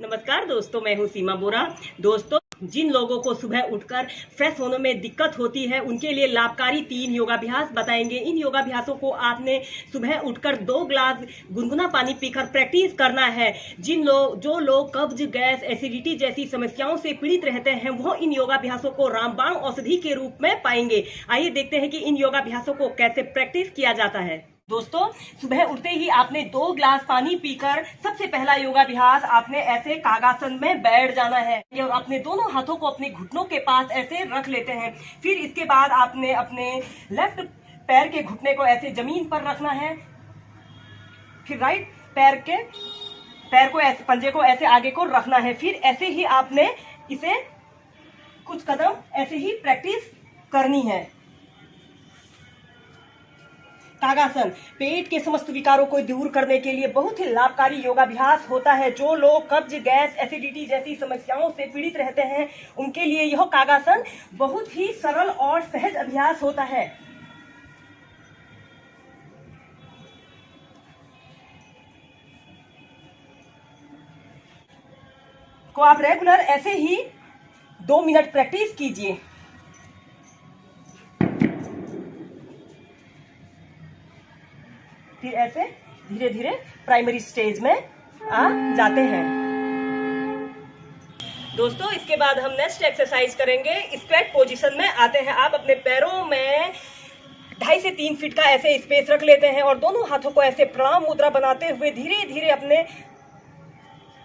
नमस्कार दोस्तों, मैं हूं सीमा बोरा। दोस्तों, जिन लोगों को सुबह उठकर फ्रेश होने में दिक्कत होती है उनके लिए लाभकारी 3 योगाभ्यास बताएंगे। इन योगाभ्यासों को आपने सुबह उठकर 2 ग्लास गुनगुना पानी पीकर प्रैक्टिस करना है। जो लोग कब्ज, गैस, एसिडिटी जैसी समस्याओं से पीड़ित रहते हैं वो इन योगाभ्यासों को रामबाण औषधि के रूप में पाएंगे। आइए देखते हैं कि इन योगाभ्यासों को कैसे प्रैक्टिस किया जाता है। दोस्तों, सुबह उठते ही आपने 2 ग्लास पानी पीकर सबसे पहला योगाभ्यास आपने ऐसे कागासन में बैठ जाना है और अपने दोनों हाथों को अपने घुटनों के पास ऐसे रख लेते हैं। फिर इसके बाद आपने अपने लेफ्ट पैर के घुटने को ऐसे जमीन पर रखना है। फिर राइट पैर को ऐसे, पंजे को ऐसे आगे को रखना है। फिर ऐसे ही आपने इसे कुछ कदम ऐसे ही प्रैक्टिस करनी है। तागासन पेट के समस्त विकारों को दूर करने के लिए बहुत ही लाभकारी योगाभ्यास होता है। जो लोग कब्ज, गैस, एसिडिटी जैसी समस्याओं से पीड़ित रहते हैं उनके लिए यह कागासन बहुत ही सरल और सहज अभ्यास होता है। को आप रेगुलर ऐसे ही 2 मिनट प्रैक्टिस कीजिए। फिर ऐसे धीरे धीरे प्राइमरी स्टेज में आ जाते हैं। दोस्तों, इसके बाद हम नेक्स्ट एक्सरसाइज करेंगे। स्क्वैट पोजीशन में आते हैं। आप अपने पैरों में 2.5 से 3 फीट का ऐसे स्पेस रख लेते हैं और दोनों हाथों को ऐसे प्रणाम मुद्रा बनाते हुए धीरे धीरे अपने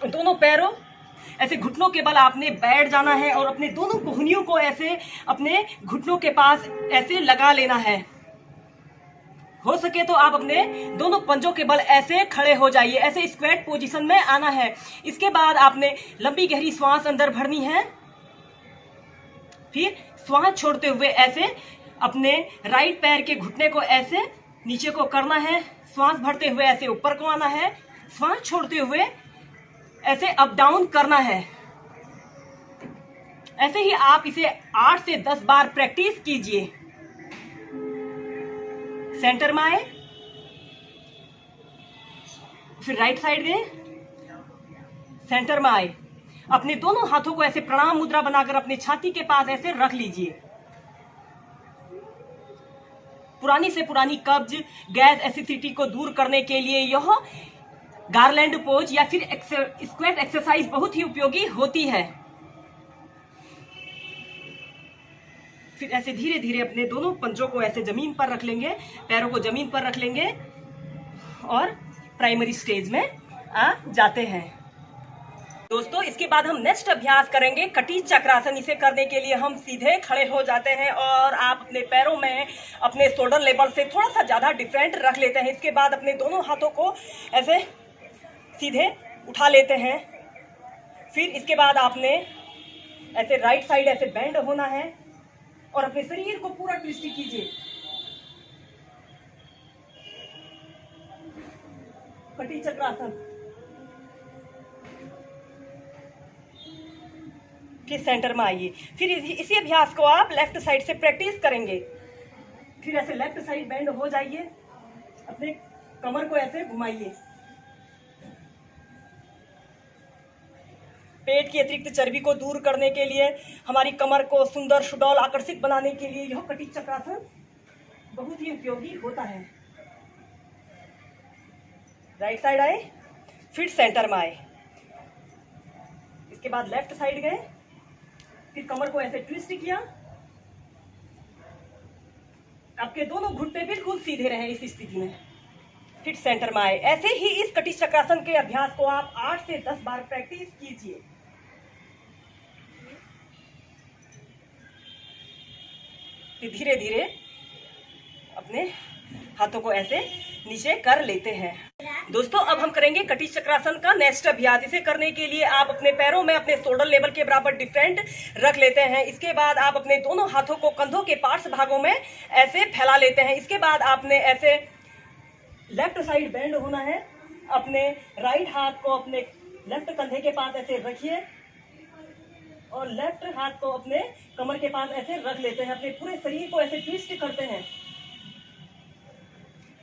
दोनों पैरों ऐसे घुटनों के बल आपने बैठ जाना है और अपने दोनों कोहनियों को ऐसे अपने घुटनों के पास ऐसे लगा लेना है। हो सके तो आप अपने दोनों पंजों के बल ऐसे खड़े हो जाइए। ऐसे स्क्वैट पोजीशन में आना है। इसके बाद आपने लंबी गहरी श्वास अंदर भरनी है। फिर श्वास छोड़ते हुए ऐसे अपने राइट पैर के घुटने को ऐसे नीचे को करना है। श्वास भरते हुए ऐसे ऊपर को आना है। श्वास छोड़ते हुए ऐसे अप डाउन करना है। ऐसे ही आप इसे 8 से 10 बार प्रैक्टिस कीजिए। सेंटर में आए, फिर राइट साइड दें, सेंटर में आए। अपने दोनों हाथों को ऐसे प्रणाम मुद्रा बनाकर अपने छाती के पास ऐसे रख लीजिए। पुरानी से पुरानी कब्ज, गैस, एसिडिटी को दूर करने के लिए यह गार्लैंड पोज या फिर स्क्वैट एक्सरसाइज बहुत ही उपयोगी होती है। फिर ऐसे धीरे धीरे अपने दोनों पंजों को ऐसे जमीन पर रख लेंगे, पैरों को जमीन पर रख लेंगे और प्राइमरी स्टेज में आ जाते हैं। दोस्तों, इसके बाद हम नेक्स्ट अभ्यास करेंगे कटी चक्रासन। इसे करने के लिए हम सीधे खड़े हो जाते हैं और आप अपने पैरों में अपने शोल्डर लेवल से थोड़ा सा ज्यादा डिफरेंट रख लेते हैं। इसके बाद अपने दोनों हाथों को ऐसे सीधे उठा लेते हैं। फिर इसके बाद आपने ऐसे राइट साइड ऐसे बेंड होना है और अपने शरीर को पूरा ट्विस्ट कीजिए। कटी चक्रासन। फिर सेंटर में आइए। फिर इसी अभ्यास को आप लेफ्ट साइड से प्रैक्टिस करेंगे। फिर ऐसे लेफ्ट साइड बेंड हो जाइए। अपने कमर को ऐसे घुमाइए। पेट की अतिरिक्त चर्बी को दूर करने के लिए, हमारी कमर को सुंदर, सुडौल, आकर्षित बनाने के लिए यह कटी चक्रासन बहुत ही उपयोगी होता है। राइट साइड आए, फिर सेंटर में आए। इसके बाद लेफ्ट साइड गए, फिर कमर को ऐसे ट्विस्ट किया। आपके दोनों घुटने बिल्कुल सीधे रहे इस स्थिति में। फिर सेंटर में आए। ऐसे ही इस कटी चक्रासन के अभ्यास को आप 8 से 10 बार प्रैक्टिस कीजिए। फिर धीरे धीरे अपने हाथों को ऐसे नीचे कर लेते हैं। दोस्तों, अब हम करेंगे कटी चक्रासन का नेक्स्ट अभ्यास। इसे करने के लिए आप अपने पैरों में अपने शोल्डर लेवल के बराबर डिफरेंट रख लेते हैं। इसके बाद आप अपने दोनों हाथों को कंधों के पार्श्व भागों में ऐसे फैला लेते हैं। इसके बाद आपने ऐसे लेफ्ट साइड बेंड होना है। अपने राइट हाथ को अपने लेफ्ट कंधे के पास ऐसे रखिए और लेफ्ट हाथ को अपने कमर के पास ऐसे रख लेते हैं। अपने पूरे शरीर को ऐसे ट्विस्ट करते हैं।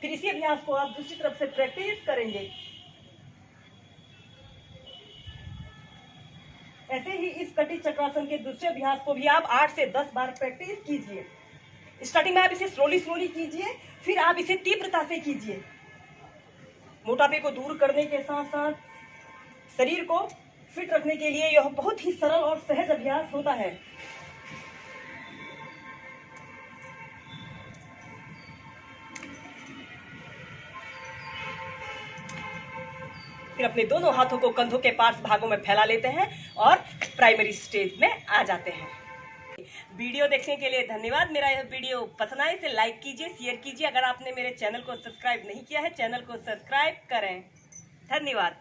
फिर इसी अभ्यास को आप दूसरी तरफ से प्रैक्टिस करेंगे। ऐसे ही इस कटी चक्रासन के दूसरे अभ्यास को भी आप 8 से 10 बार प्रैक्टिस कीजिए। स्टार्टिंग में आप इसे स्लोली कीजिए, फिर आप इसे तीव्रता से कीजिए। मोटापे को दूर करने के साथ साथ शरीर को फिट रखने के लिए यह बहुत ही सरल और सहज अभ्यास होता है। फिर अपने दोनों हाथों को कंधों के पार्श्व भागों में फैला लेते हैं और प्राइमरी स्टेज में आ जाते हैं। वीडियो देखने के लिए धन्यवाद। मेरा यह वीडियो पसंद आए इसे लाइक कीजिए, शेयर कीजिए। अगर आपने मेरे चैनल को सब्सक्राइब नहीं किया है, चैनल को सब्सक्राइब करें। धन्यवाद।